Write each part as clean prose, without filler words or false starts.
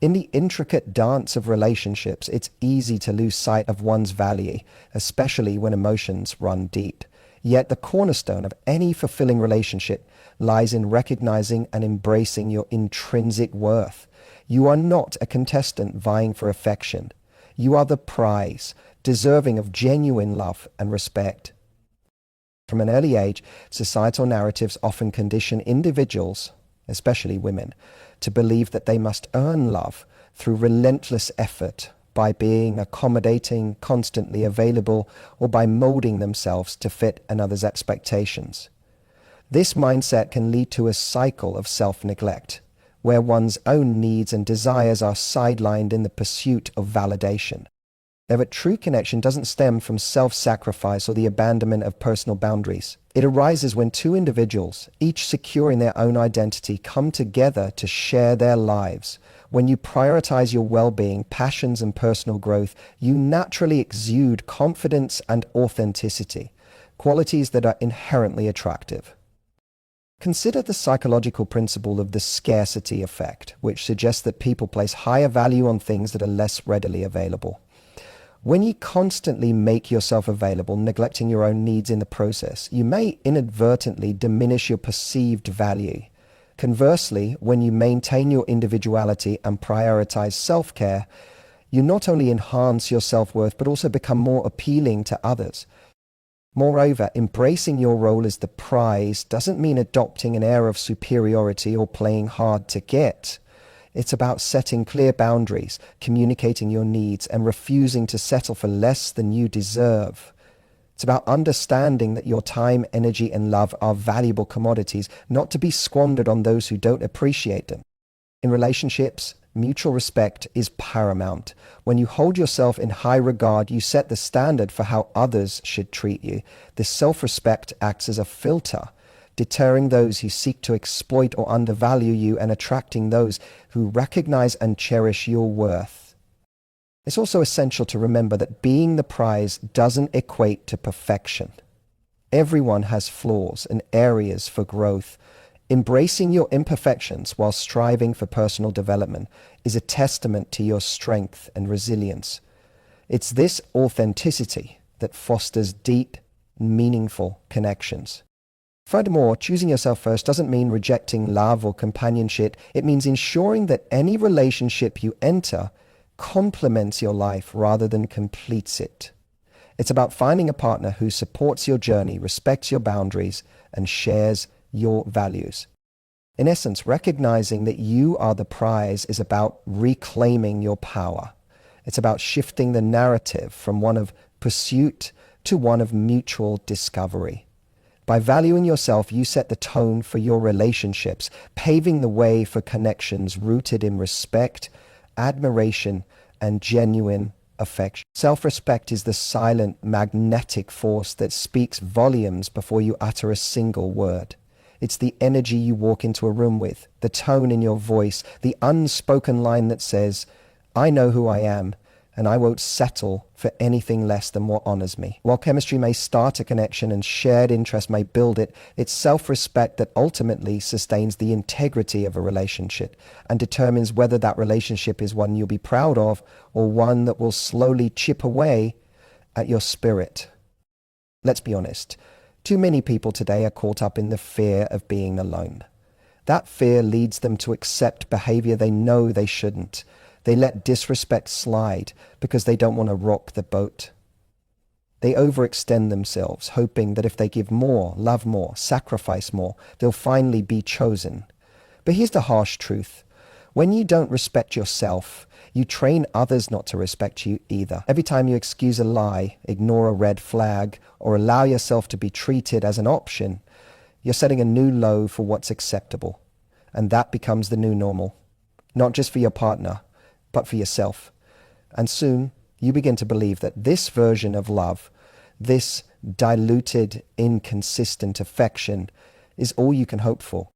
In the intricate dance of relationships, it's easy to lose sight of one's value, especially when emotions run deep. Yet the cornerstone of any fulfilling relationship lies in recognizing and embracing your intrinsic worth. You are not a contestant vying for affection. You are the prize, deserving of genuine love and respect. From an early age, societal narratives often condition individuals, especially women, to believe that they must earn love through relentless effort, by being accommodating, constantly available, or by molding themselves to fit another's expectations. This mindset can lead to a cycle of self-neglect, where one's own needs and desires are sidelined in the pursuit of validation. Now, a true connection doesn't stem from self-sacrifice or the abandonment of personal boundaries. It arises when two individuals, each secure in their own identity, come together to share their lives. When you prioritize your well-being, passions, and personal growth, you naturally exude confidence and authenticity, qualities that are inherently attractive. Consider the psychological principle of the scarcity effect, which suggests that people place higher value on things that are less readily available. When you constantly make yourself available, neglecting your own needs in the process, you may inadvertently diminish your perceived value. Conversely, when you maintain your individuality and prioritize self-care, you not only enhance your self-worth, but also become more appealing to others. Moreover, embracing your role as the prize doesn't mean adopting an air of superiority or playing hard to get. It's about setting clear boundaries, communicating your needs, and refusing to settle for less than you deserve. It's about understanding that your time, energy, and love are valuable commodities, not to be squandered on those who don't appreciate them. In relationships, mutual respect is paramount. When you hold yourself in high regard, you set the standard for how others should treat you. This self-respect acts as a filter, deterring those who seek to exploit or undervalue you and attracting those who recognize and cherish your worth. It's also essential to remember that being the prize doesn't equate to perfection. Everyone has flaws and areas for growth. Embracing your imperfections while striving for personal development is a testament to your strength and resilience. It's this authenticity that fosters deep, meaningful connections. Furthermore, choosing yourself first doesn't mean rejecting love or companionship. It means ensuring that any relationship you enter complements your life rather than completes it. It's about finding a partner who supports your journey, respects your boundaries, and shares your values. In essence, recognizing that you are the prize is about reclaiming your power. It's about shifting the narrative from one of pursuit to one of mutual discovery. By valuing yourself, you set the tone for your relationships, paving the way for connections rooted in respect, admiration, and genuine affection. Self-respect is the silent, magnetic force that speaks volumes before you utter a single word. It's the energy you walk into a room with, the tone in your voice, the unspoken line that says, "I know who I am, and I won't settle for anything less than what honors me." While chemistry may start a connection and shared interest may build it, it's self-respect that ultimately sustains the integrity of a relationship and determines whether that relationship is one you'll be proud of or one that will slowly chip away at your spirit. Let's be honest. Too many people today are caught up in the fear of being alone. That fear leads them to accept behavior they know they shouldn't. They let disrespect slide because they don't want to rock the boat. They overextend themselves, hoping that if they give more, love more, sacrifice more, they'll finally be chosen. But here's the harsh truth. When you don't respect yourself, you train others not to respect you either. Every time you excuse a lie, ignore a red flag, or allow yourself to be treated as an option, you're setting a new low for what's acceptable. And that becomes the new normal. Not just for your partner, but for yourself. And soon, you begin to believe that this version of love, this diluted, inconsistent affection, is all you can hope for.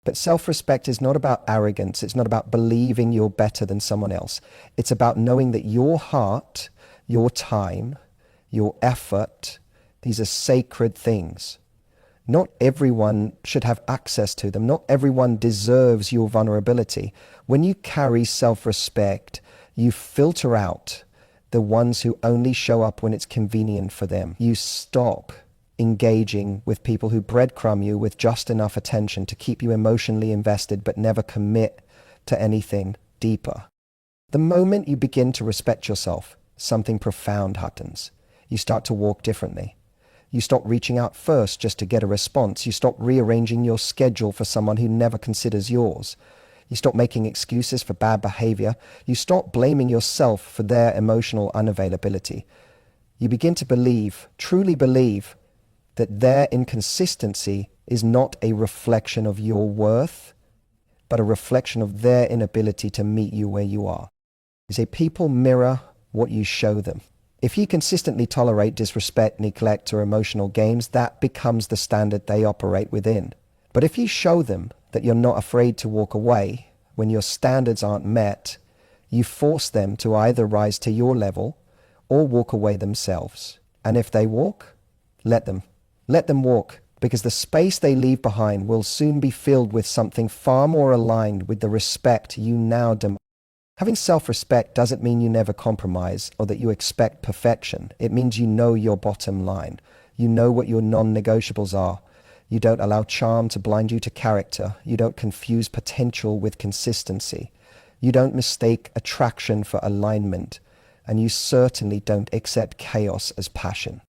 But self-respect is not about arrogance. It's not about believing you're better than someone else. It's about knowing that your heart, your time, your effort, these are sacred things. Not everyone should have access to them. Not everyone deserves your vulnerability. When you carry self-respect, you filter out the ones who only show up when it's convenient for them. You stop engaging with people who breadcrumb you with just enough attention to keep you emotionally invested but never commit to anything deeper. The moment you begin to respect yourself, something profound happens. You start to walk differently. You stop reaching out first just to get a response. You stop rearranging your schedule for someone who never considers yours. You stop making excuses for bad behavior. You stop blaming yourself for their emotional unavailability. You begin to believe, truly believe, that their inconsistency is not a reflection of your worth, but a reflection of their inability to meet you where you are. You say people mirror what you show them. If you consistently tolerate disrespect, neglect, or emotional games, that becomes the standard they operate within. But if you show them that you're not afraid to walk away when your standards aren't met, you force them to either rise to your level or walk away themselves. And if they walk, let them. Let them walk, because the space they leave behind will soon be filled with something far more aligned with the respect you now demand. Having self-respect doesn't mean you never compromise or that you expect perfection. It means you know your bottom line. You know what your non-negotiables are. You don't allow charm to blind you to character. You don't confuse potential with consistency. You don't mistake attraction for alignment. And you certainly don't accept chaos as passion.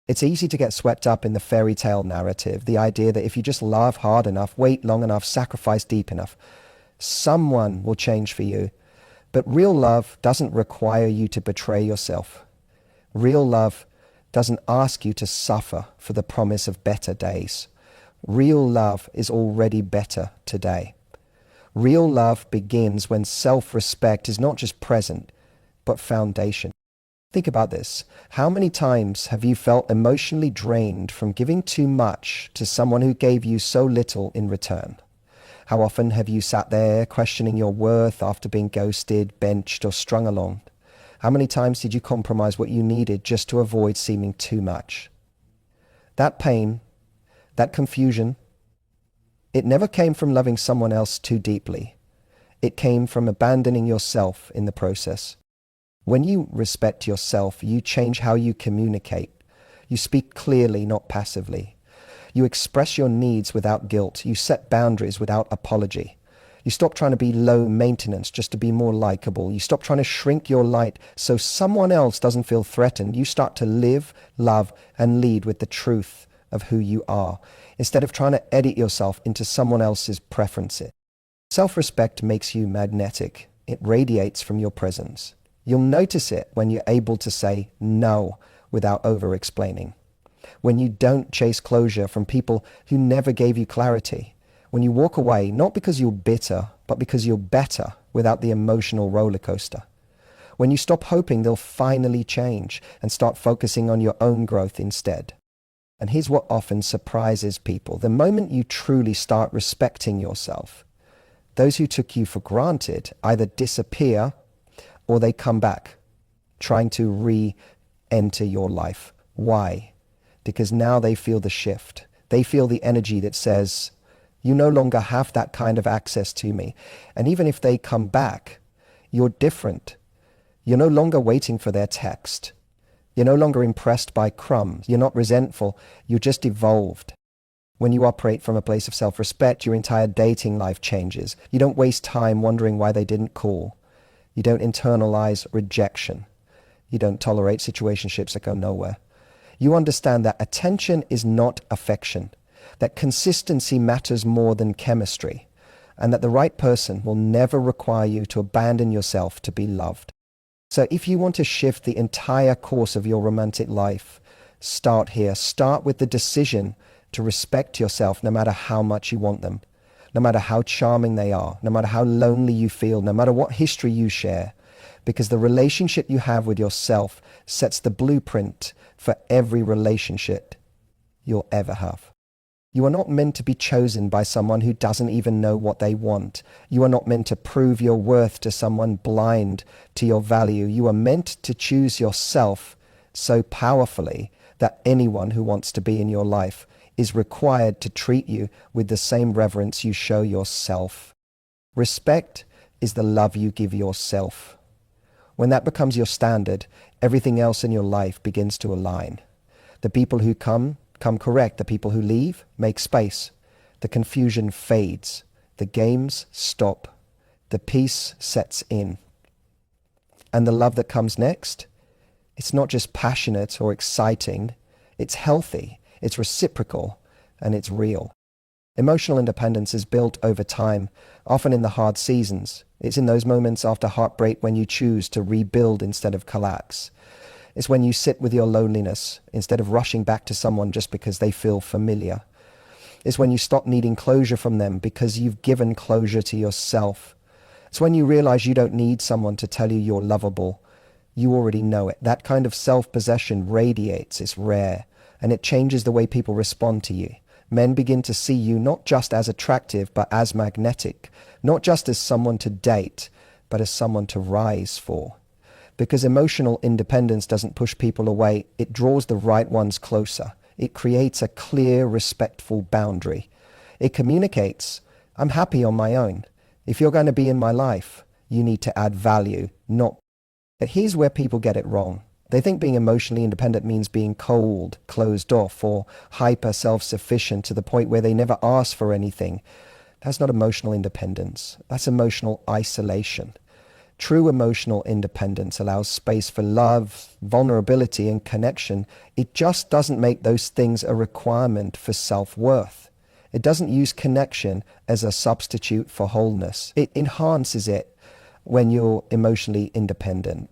It's easy to get swept up in the fairy tale narrative, the idea that if you just love hard enough, wait long enough, sacrifice deep enough, someone will change for you. But real love doesn't require you to betray yourself. Real love doesn't ask you to suffer for the promise of better days. Real love is already better today. Real love begins when self-respect is not just present, but foundation. Think about this. How many times have you felt emotionally drained from giving too much to someone who gave you so little in return? How often have you sat there questioning your worth after being ghosted, benched, or strung along? How many times did you compromise what you needed just to avoid seeming too much? That pain, that confusion, it never came from loving someone else too deeply. It came from abandoning yourself in the process. When you respect yourself, you change how you communicate. You speak clearly, not passively. You express your needs without guilt. You set boundaries without apology. You stop trying to be low maintenance just to be more likable. You stop trying to shrink your light so someone else doesn't feel threatened. You start to live, love, and lead with the truth of who you are, instead of trying to edit yourself into someone else's preferences. Self-respect makes you magnetic. It radiates from your presence. You'll notice it when you're able to say no without over-explaining. When you don't chase closure from people who never gave you clarity. When you walk away, not because you're bitter, but because you're better without the emotional roller coaster. When you stop hoping they'll finally change and start focusing on your own growth instead. And here's what often surprises people. The moment you truly start respecting yourself, those who took you for granted either disappear or they come back, trying to re-enter your life. Why? Because now they feel the shift. They feel the energy that says, you no longer have that kind of access to me. And even if they come back, you're different. You're no longer waiting for their text. You're no longer impressed by crumbs. You're not resentful. You're just evolved. When you operate from a place of self-respect, your entire dating life changes. You don't waste time wondering why they didn't call. You don't internalize rejection. You don't tolerate situationships that go nowhere. You understand that attention is not affection, that consistency matters more than chemistry, and that the right person will never require you to abandon yourself to be loved. So if you want to shift the entire course of your romantic life, start here. Start with the decision to respect yourself no matter how much you want them, no matter how charming they are, no matter how lonely you feel, no matter what history you share, because the relationship you have with yourself sets the blueprint for every relationship you'll ever have. You are not meant to be chosen by someone who doesn't even know what they want. You are not meant to prove your worth to someone blind to your value. You are meant to choose yourself so powerfully that anyone who wants to be in your life is required to treat you with the same reverence you show yourself. Respect is the love you give yourself. When that becomes your standard, everything else in your life begins to align. The people who come correct. The people who leave, make space. The confusion fades. The games stop. The peace sets in. And the love that comes next, it's not just passionate or exciting. It's healthy, it's reciprocal, and it's real. Emotional independence is built over time, often in the hard seasons. It's in those moments after heartbreak when you choose to rebuild instead of collapse. It's when you sit with your loneliness instead of rushing back to someone just because they feel familiar. It's when you stop needing closure from them because you've given closure to yourself. It's when you realize you don't need someone to tell you you're lovable. You already know it. That kind of self-possession radiates. It's rare, and it changes the way people respond to you. Men begin to see you not just as attractive, but as magnetic. Not just as someone to date, but as someone to rise for. Because emotional independence doesn't push people away, it draws the right ones closer. It creates a clear, respectful boundary. It communicates, I'm happy on my own. If you're going to be in my life, you need to add value, not. But here's where people get it wrong. They think being emotionally independent means being cold, closed off, or hyper self-sufficient to the point where they never ask for anything. That's not emotional independence. That's emotional isolation. True emotional independence allows space for love, vulnerability, and connection. It just doesn't make those things a requirement for self-worth. It doesn't use connection as a substitute for wholeness. It enhances it when you're emotionally independent.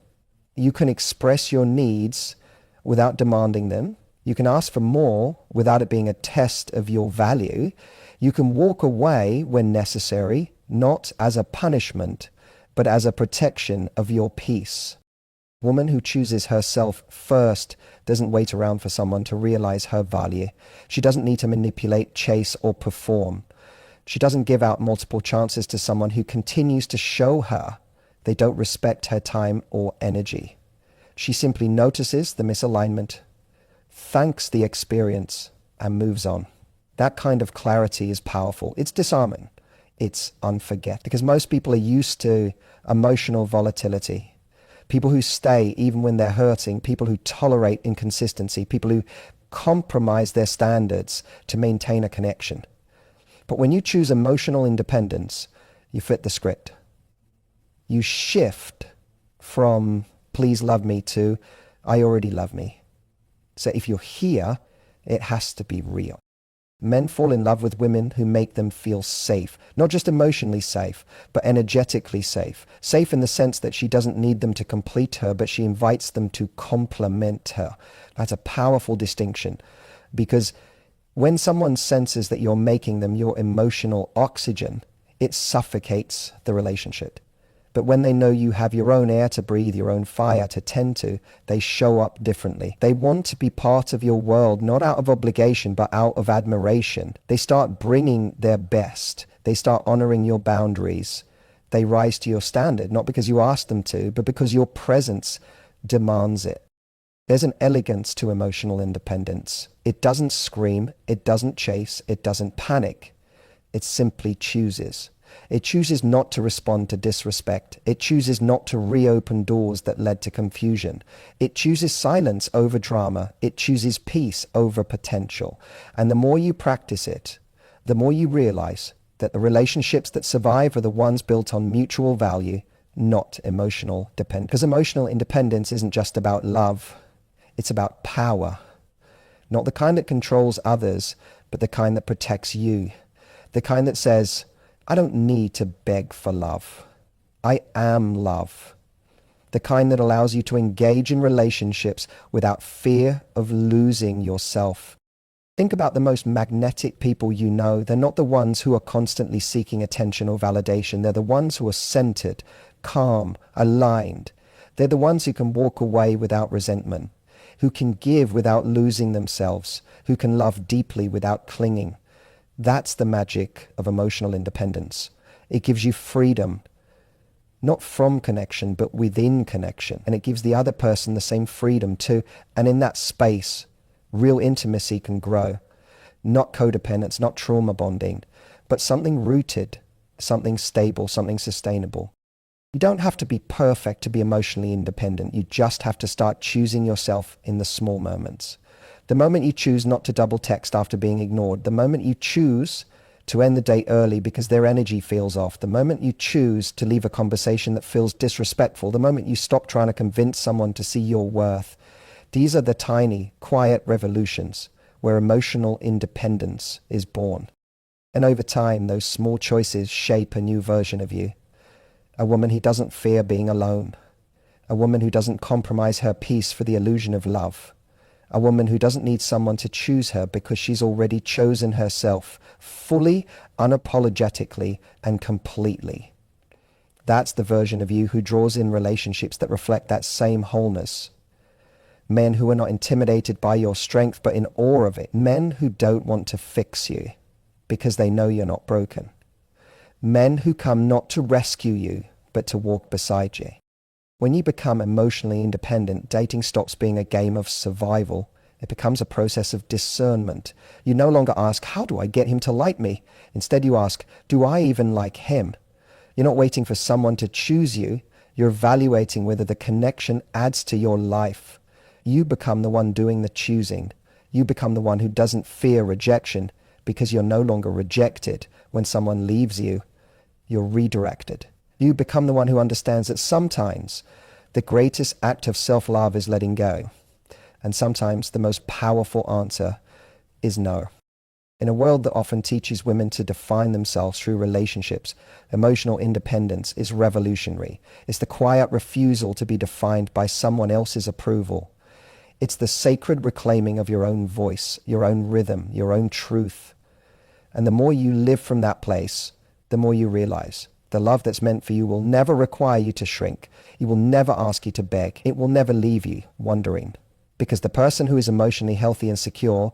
You can express your needs without demanding them. You can ask for more without it being a test of your value. You can walk away when necessary, not as a punishment, but as a protection of your peace. A woman who chooses herself first doesn't wait around for someone to realize her value. She doesn't need to manipulate, chase, or perform. She doesn't give out multiple chances to someone who continues to show her they don't respect her time or energy. She simply notices the misalignment, thanks the experience, and moves on. That kind of clarity is powerful. It's disarming. It's unforgettable. Because most people are used to emotional volatility. People who stay even when they're hurting, people who tolerate inconsistency, people who compromise their standards to maintain a connection. But when you choose emotional independence, you fit the script. You shift from please love me to I already love me. So if you're here, it has to be real. Men fall in love with women who make them feel safe, not just emotionally safe, but energetically safe. Safe in the sense that she doesn't need them to complete her, but she invites them to complement her. That's a powerful distinction, because when someone senses that you're making them your emotional oxygen, it suffocates the relationship. But when they know you have your own air to breathe, your own fire to tend to, they show up differently. They want to be part of your world, not out of obligation, but out of admiration. They start bringing their best. They start honoring your boundaries. They rise to your standard, not because you asked them to, but because your presence demands it. There's an elegance to emotional independence. It doesn't scream, it doesn't chase, it doesn't panic. It simply chooses. It chooses not to respond to disrespect. It chooses not to reopen doors that led to confusion. It chooses silence over drama. It chooses peace over potential. And the more you practice it, the more you realize that the relationships that survive are the ones built on mutual value, not emotional dependence. Because emotional independence isn't just about love. It's about power. Not the kind that controls others, but the kind that protects you. The kind that says, I don't need to beg for love. I am love. The kind that allows you to engage in relationships without fear of losing yourself. Think about the most magnetic people you know. They're not the ones who are constantly seeking attention or validation. They're the ones who are centered, calm, aligned. They're the ones who can walk away without resentment, who can give without losing themselves, who can love deeply without clinging. That's the magic of emotional independence. It gives you freedom, not from connection, but within connection. And it gives the other person the same freedom too. And in that space, real intimacy can grow. Not codependence, not trauma bonding, but something rooted, something stable, something sustainable. You don't have to be perfect to be emotionally independent. You just have to start choosing yourself in the small moments. The moment you choose not to double text after being ignored, the moment you choose to end the day early because their energy feels off, the moment you choose to leave a conversation that feels disrespectful, the moment you stop trying to convince someone to see your worth, these are the tiny, quiet revolutions where emotional independence is born. And over time, those small choices shape a new version of you. A woman who doesn't fear being alone. A woman who doesn't compromise her peace for the illusion of love. A woman who doesn't need someone to choose her because she's already chosen herself fully, unapologetically, and completely. That's the version of you who draws in relationships that reflect that same wholeness. Men who are not intimidated by your strength but in awe of it. Men who don't want to fix you because they know you're not broken. Men who come not to rescue you, but to walk beside you. When you become emotionally independent, dating stops being a game of survival. It becomes a process of discernment. You no longer ask, how do I get him to like me? Instead you ask, do I even like him? You're not waiting for someone to choose you. You're evaluating whether the connection adds to your life. You become the one doing the choosing. You become the one who doesn't fear rejection because you're no longer rejected when someone leaves you. You're redirected. You become the one who understands that sometimes the greatest act of self-love is letting go. And sometimes the most powerful answer is no. In a world that often teaches women to define themselves through relationships, emotional independence is revolutionary. It's the quiet refusal to be defined by someone else's approval. It's the sacred reclaiming of your own voice, your own rhythm, your own truth. And the more you live from that place, the more you realize the love that's meant for you will never require you to shrink. It will never ask you to beg. It will never leave you wondering. Because the person who is emotionally healthy and secure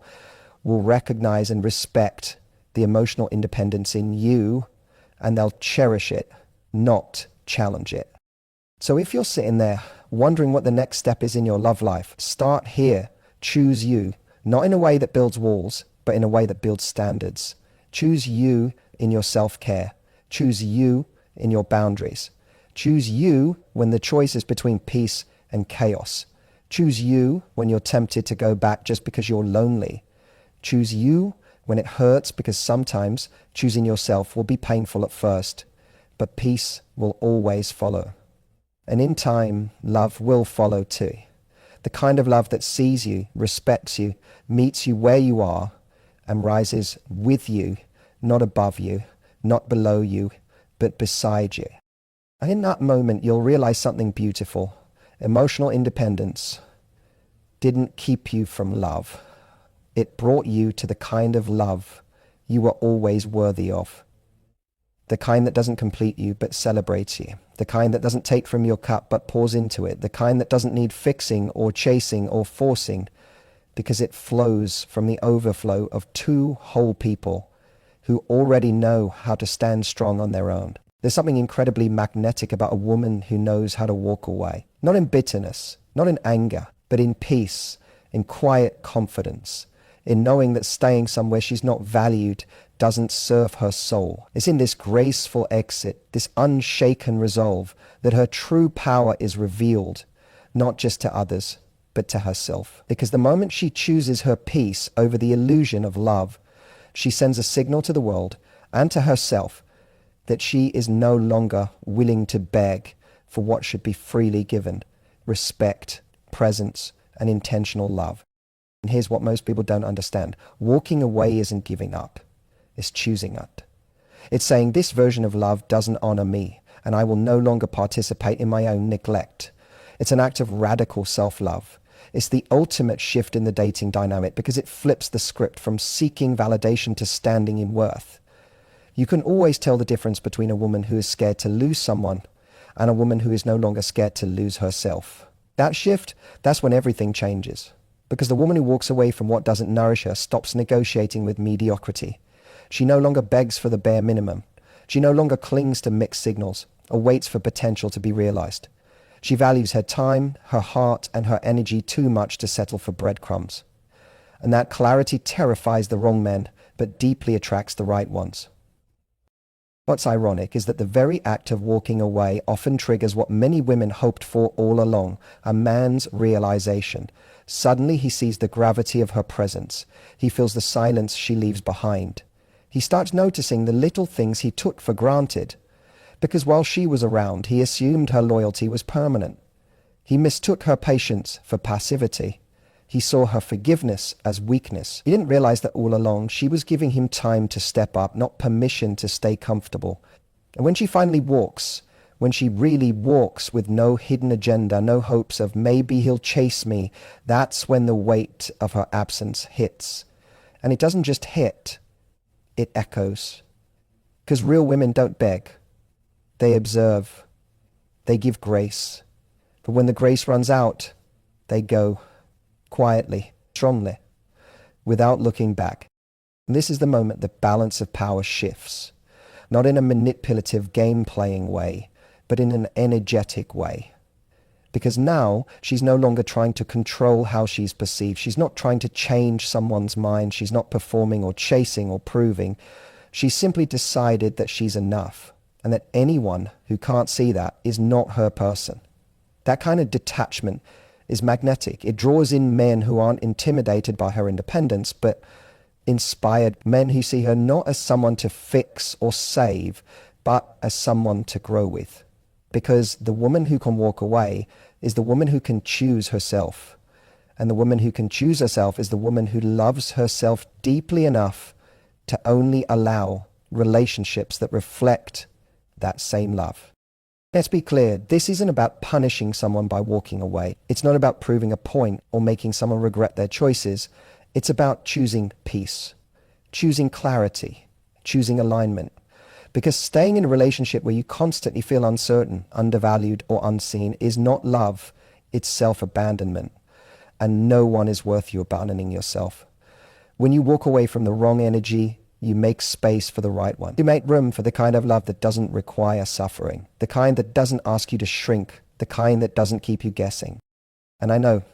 will recognize and respect the emotional independence in you, and they'll cherish it, not challenge it. So if you're sitting there wondering what the next step is in your love life, start here. Choose you, not in a way that builds walls, but in a way that builds standards. Choose you in your self-care. Choose you in your boundaries. Choose you when the choice is between peace and chaos. Choose you when you're tempted to go back just because you're lonely. Choose you when it hurts, because sometimes choosing yourself will be painful at first, but peace will always follow. And in time, love will follow too. The kind of love that sees you, respects you, meets you where you are, and rises with you, not above you, not below you, but beside you. And in that moment, you'll realize something beautiful. Emotional independence didn't keep you from love. It brought you to the kind of love you were always worthy of. The kind that doesn't complete you, but celebrates you. The kind that doesn't take from your cup, but pours into it. The kind that doesn't need fixing or chasing or forcing, because it flows from the overflow of two whole people who already know how to stand strong on their own. There's something incredibly magnetic about a woman who knows how to walk away. Not in bitterness, not in anger, but in peace, in quiet confidence, in knowing that staying somewhere she's not valued doesn't serve her soul. It's in this graceful exit, this unshaken resolve, that her true power is revealed, not just to others, but to herself. Because the moment she chooses her peace over the illusion of love, she sends a signal to the world and to herself that she is no longer willing to beg for what should be freely given: respect, presence, and intentional love. And here's what most people don't understand. Walking away isn't giving up. It's choosing it. It's saying, this version of love doesn't honor me, and I will no longer participate in my own neglect. It's an act of radical self-love. It's the ultimate shift in the dating dynamic, because it flips the script from seeking validation to standing in worth. You can always tell the difference between a woman who is scared to lose someone and a woman who is no longer scared to lose herself. That shift, that's when everything changes. Because the woman who walks away from what doesn't nourish her stops negotiating with mediocrity. She no longer begs for the bare minimum. She no longer clings to mixed signals or waits for potential to be realized. She values her time, her heart, and her energy too much to settle for breadcrumbs. And that clarity terrifies the wrong men, but deeply attracts the right ones. What's ironic is that the very act of walking away often triggers what many women hoped for all along, a man's realization. Suddenly he sees the gravity of her presence. He feels the silence she leaves behind. He starts noticing the little things he took for granted. Because while she was around, he assumed her loyalty was permanent. He mistook her patience for passivity. He saw her forgiveness as weakness. He didn't realize that all along she was giving him time to step up, not permission to stay comfortable. And when she finally walks, when she really walks with no hidden agenda, no hopes of maybe he'll chase me, that's when the weight of her absence hits. And it doesn't just hit, it echoes. Because real women don't beg. They observe. They give grace. But when the grace runs out, they go. Quietly, strongly, without looking back. And this is the moment the balance of power shifts, not in a manipulative game-playing way, but in an energetic way. Because now she's no longer trying to control how she's perceived. She's not trying to change someone's mind. She's not performing or chasing or proving. She's simply decided that she's enough, and that anyone who can't see that is not her person. That kind of detachment is magnetic. It draws in men who aren't intimidated by her independence, but inspired men who see her not as someone to fix or save, but as someone to grow with. Because the woman who can walk away is the woman who can choose herself. And the woman who can choose herself is the woman who loves herself deeply enough to only allow relationships that reflect that same love. Let's be clear, this isn't about punishing someone by walking away. It's not about proving a point or making someone regret their choices. It's about choosing peace, choosing clarity, choosing alignment. Because staying in a relationship where you constantly feel uncertain, undervalued, or unseen is not love, it's self-abandonment. And no one is worth you abandoning yourself. When you walk away from the wrong energy, you make space for the right one. You make room for the kind of love that doesn't require suffering, the kind that doesn't ask you to shrink, the kind that doesn't keep you guessing. And I know,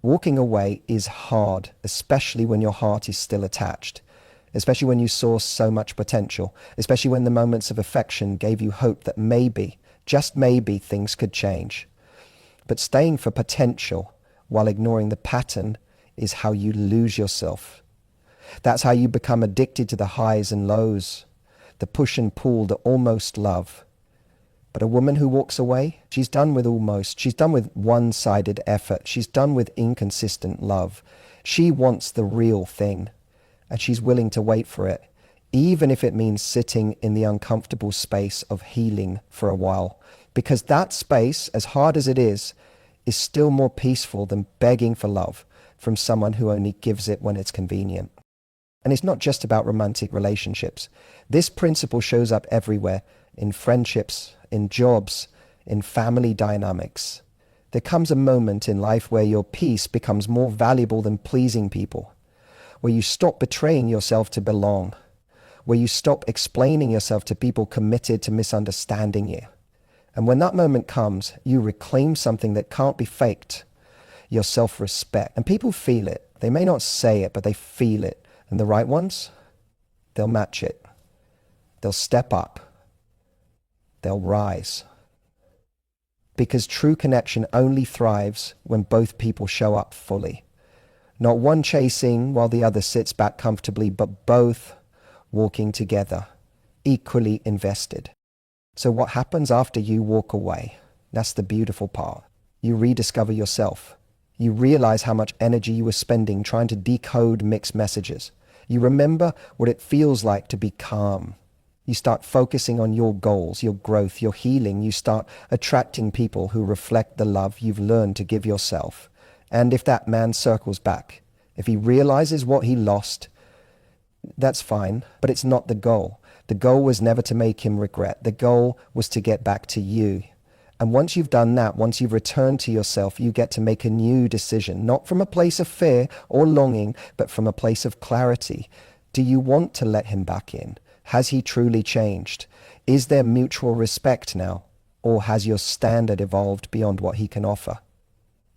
walking away is hard, especially when your heart is still attached, especially when you saw so much potential, especially when the moments of affection gave you hope that maybe, just maybe, things could change. But staying for potential while ignoring the pattern is how you lose yourself. That's how you become addicted to the highs and lows, the push and pull, the almost love. But a woman who walks away, she's done with almost. She's done with one-sided effort. She's done with inconsistent love. She wants the real thing, and she's willing to wait for it, even if it means sitting in the uncomfortable space of healing for a while. Because that space, as hard as it is still more peaceful than begging for love from someone who only gives it when it's convenient. And it's not just about romantic relationships. This principle shows up everywhere, in friendships, in jobs, in family dynamics. There comes a moment in life where your peace becomes more valuable than pleasing people, where you stop betraying yourself to belong, where you stop explaining yourself to people committed to misunderstanding you. And when that moment comes, you reclaim something that can't be faked, your self-respect. And people feel it. They may not say it, but they feel it. And the right ones, they'll match it. They'll step up. They'll rise. Because true connection only thrives when both people show up fully. Not one chasing while the other sits back comfortably, but both walking together, equally invested. So what happens after you walk away? That's the beautiful part. You rediscover yourself. You realize how much energy you were spending trying to decode mixed messages. You remember what it feels like to be calm. You start focusing on your goals, your growth, your healing. You start attracting people who reflect the love you've learned to give yourself. And if that man circles back, if he realizes what he lost, that's fine, but it's not the goal. The goal was never to make him regret. The goal was to get back to you. And once you've done that, once you've returned to yourself, you get to make a new decision, not from a place of fear or longing, but from a place of clarity. Do you want to let him back in? Has he truly changed? Is there mutual respect now? Or has your standard evolved beyond what he can offer?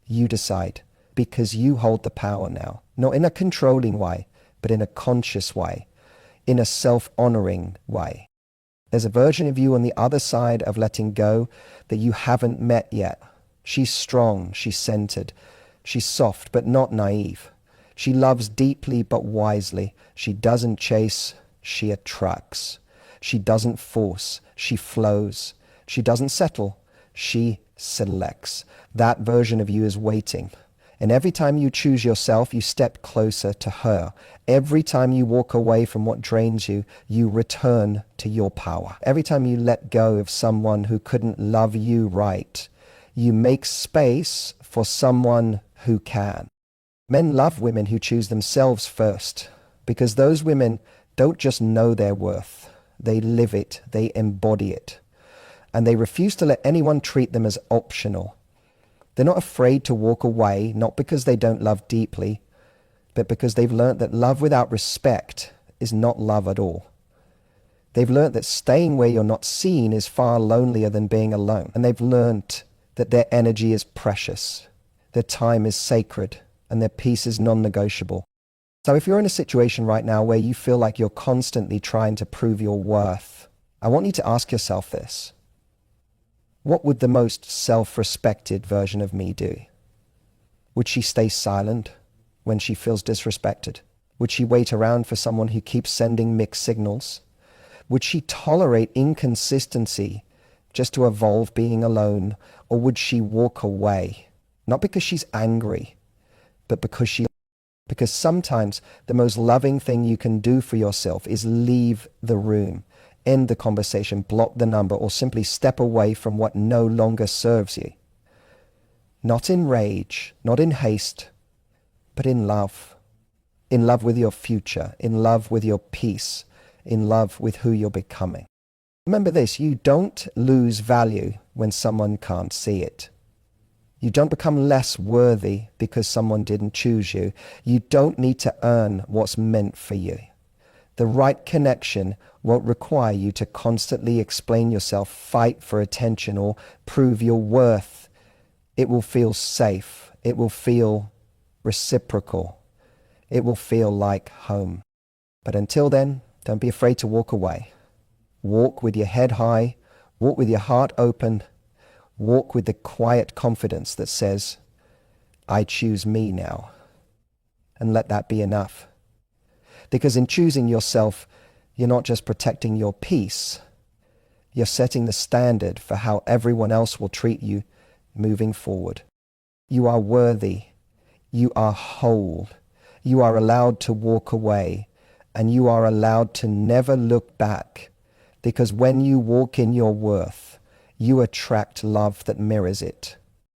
You decide. because you hold the power now. Not in a controlling way, but in a conscious way, in a self-honoring way. There's a version of you on the other side of letting go that you haven't met yet. She's strong, she's centered, she's soft but not naive. She loves deeply but wisely. She doesn't chase, she attracts. She doesn't force, she flows. She doesn't settle, she selects. That version of you is waiting. And every time you choose yourself, you step closer to her. Every time you walk away from what drains you, you return to your power. Every time you let go of someone who couldn't love you right, you make space for someone who can. Men love women who choose themselves first, because those women don't just know their worth. They live it, they embody it. And they refuse to let anyone treat them as optional. They're not afraid to walk away, not because they don't love deeply, but because they've learned that love without respect is not love at all. They've learned that staying where you're not seen is far lonelier than being alone. And they've learned that their energy is precious, their time is sacred, and their peace is non-negotiable. So if you're in a situation right now where you feel like you're constantly trying to prove your worth, I want you to ask yourself this. What would the most self-respected version of me do? Would she stay silent when she feels disrespected? Would she wait around for someone who keeps sending mixed signals? Would she tolerate inconsistency just to evolve being alone? Or would she walk away? Not because she's angry, but because sometimes the most loving thing you can do for yourself is leave the room, end the conversation, block the number, or simply step away from what no longer serves you. Not in rage, not in haste, but in love. In love with your future, in love with your peace, in love with who you're becoming. Remember this, you don't lose value when someone can't see it. You don't become less worthy because someone didn't choose you. You don't need to earn what's meant for you. The right connection won't require you to constantly explain yourself, fight for attention, or prove your worth. It will feel safe. It will feel reciprocal. It will feel like home. But until then, don't be afraid to walk away. Walk with your head high. Walk with your heart open. Walk with the quiet confidence that says, I choose me now. And let that be enough. Because in choosing yourself, you're not just protecting your peace, you're setting the standard for how everyone else will treat you moving forward. You are worthy, you are whole, you are allowed to walk away, and you are allowed to never look back, because when you walk in your worth, you attract love that mirrors it.